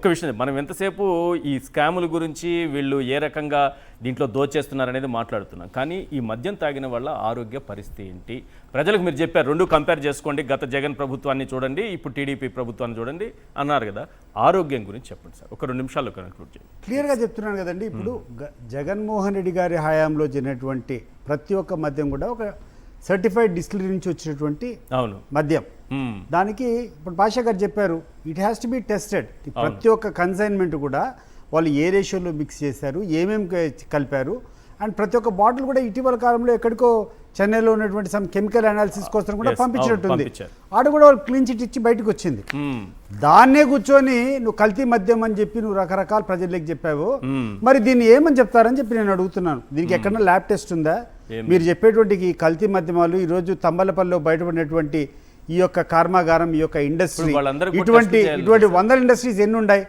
ఒక్క విషయం మనం ఎంతసేపు ఈ స్కాముల గురించి వీళ్ళు ఏ రకంగా దీంట్లో దోచేస్తున్నారనేది మాట్లాడుతున్నాం, కానీ ఈ మద్యం తాగిన వాళ్ళ ఆరోగ్య పరిస్థితి ఏంటి ప్రజలకు మీరు చెప్పారు. రెండు కంపేర్ చేసుకోండి, గత జగన్ ప్రభుత్వాన్ని చూడండి, ఇప్పుడు టీడీపీ ప్రభుత్వాన్ని చూడండి అన్నారు కదా. ఆరోగ్యం గురించి చెప్పండి సార్, ఒక 2 నిమిషాల్లో కన్క్లూడ్ చేయండి. క్లియర్గా చెప్తున్నాను కదండి. ఇప్పుడు జగన్మోహన్ రెడ్డి గారి హయాంలో జరిగినటువంటి ప్రతి ఒక్క మద్యం కూడా ఒక సర్టిఫైడ్ డిస్టిలరీ నుంచి వచ్చినటువంటి అవును మద్యం. దానికి ఇప్పుడు పాషా గారు చెప్పారు, it has to be tested. ప్రతి ఒక్క కన్సైన్మెంట్ కూడా వాళ్ళు ఏ రేషియోలో మిక్స్ చేశారు, ఏమేమి కలిపారు, అండ్ ప్రతి ఒక్క బాటిల్ కూడా ఇటీవల కాలంలో ఎక్కడికో చెన్నైలో ఉన్నటువంటి సమ్ కెమికల్ అనాలిసిస్ కోసం కూడా పంపించినట్టుంది. ఆడ కూడా వాళ్ళు క్లీన్ చిట్ ఇచ్చి బయటకు వచ్చింది. దాన్నే కూర్చొని నువ్వు కల్తీ మద్యం అని చెప్పి నువ్వు రకరకాల ప్రజలకు చెప్పావు, మరి దీన్ని ఏమని చెప్తారని చెప్పి నేను అడుగుతున్నాను. దీనికి ఎక్కడన్నా ల్యాబ్ టెస్ట్ ఉందా? మీరు చెప్పేటువంటి ఈ కల్తీ మద్యమాలు ఈరోజు తంబలపల్లిలో బయటపడినటువంటి ఈ యొక్క కర్మాగారం, ఈ యొక్క ఇండస్ట్రీ, ఇటువంటి 100 ఇండస్ట్రీస్ ఎన్ని ఉన్నాయి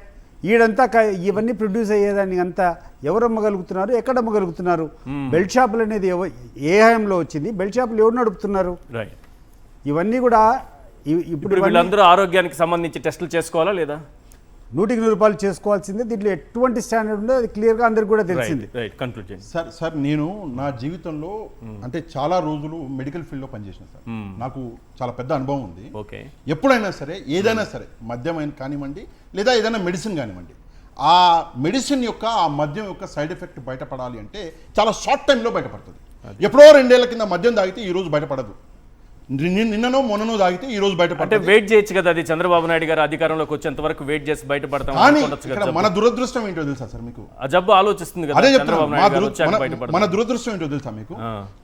ఈడంతా ఇవన్నీ ప్రొడ్యూస్ అయ్యేదాన్ని అంతా ఎవరు అమ్మగలుగుతున్నారు, ఎక్కడ అమ్మగలుగుతున్నారు? బెల్ట్ షాపులు అనేది ఏ హయాంలో వచ్చింది? బెల్ట్ షాపులు ఎవరు నడుపుతున్నారు? ఇవన్నీ కూడా ఇప్పుడు వీళ్ళందరూ ఆరోగ్యానికి సంబంధించి టెస్టులు చేసుకోవాలా లేదా? 100% చేసుకోవాల్సిందే. దీంట్లో ఎటువంటి స్టాండర్డ్ ఉందో అది క్లియర్గా అందరికి కూడా తెలిసింది. సార్ నేను నా జీవితంలో అంటే చాలా రోజులు మెడికల్ ఫీల్డ్లో పనిచేసిన సార్, నాకు చాలా పెద్ద అనుభవం ఉంది. ఎప్పుడైనా సరే ఏదైనా సరే మద్యం కానివ్వండి లేదా ఏదైనా మెడిసిన్ కానివ్వండి, ఆ మెడిసిన్ యొక్క ఆ మద్యం యొక్క సైడ్ ఎఫెక్ట్ బయటపడాలి అంటే చాలా షార్ట్ టైంలో బయటపడుతుంది. ఎప్పుడో 2 ఏళ్ల కింద మద్యం తాగితే ఈ రోజు బయటపడదు, నిన్ననో మొన్ననో తాగితే ఈ రోజు బయటపడే వెయిట్ చేయొచ్చు కదా. అది చంద్రబాబు నాయుడు గారు అధికారంలోకి వచ్చేంత వరకు వెయిట్ చేసి బయటపడతాం. మన దురదృష్టం ఏంటో తెలుసా సార్ మీకు? ఆ జబ్బు ఆలోచిస్తుంది కదా. మన దురదృష్టం ఏంటో తెలుసా మీకు?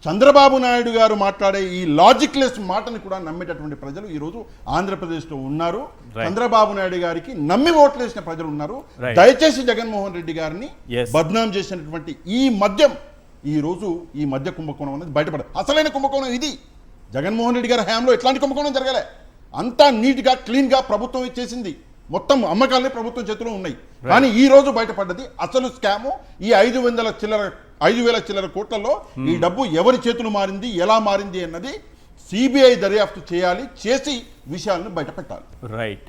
చంద్రబాబు నాయుడు గారు మాట్లాడే ఈ లాజిక్లెస్ మాటని కూడా నమ్మేటటువంటి ప్రజలు ఈ రోజు ఆంధ్రప్రదేశ్ లో ఉన్నారు. చంద్రబాబు నాయుడు గారికి నమ్మి ఓట్లేసిన ప్రజలు ఉన్నారు. దయచేసి జగన్మోహన్ రెడ్డి గారిని బద్నాం చేసినటువంటి ఈ మద్యం ఈ రోజు ఈ మద్య కుంభకోణం అనేది బయటపడదు. అసలైన కుంభకోణం ఇది. జగన్మోహన్ రెడ్డి గారి హయాంలో ఎట్లాంటి కుంభకోణం జరగలే. అంతా నీట్గా క్లీన్గా ప్రభుత్వం ఇచ్చేసింది. మొత్తం అమ్మకాలే ప్రభుత్వం చేతిలో ఉన్నాయి. కానీ ఈ రోజు బయటపడ్డది అసలు స్కాము. ఈ 5,000 చిల్లర కోట్లలో ఈ డబ్బు ఎవరి చేతులు మారింది, ఎలా మారింది అన్నది సిబిఐ దర్యాప్తు చేయాలి, చేసి విషయాలను బయటపెట్టాలి. రైట్.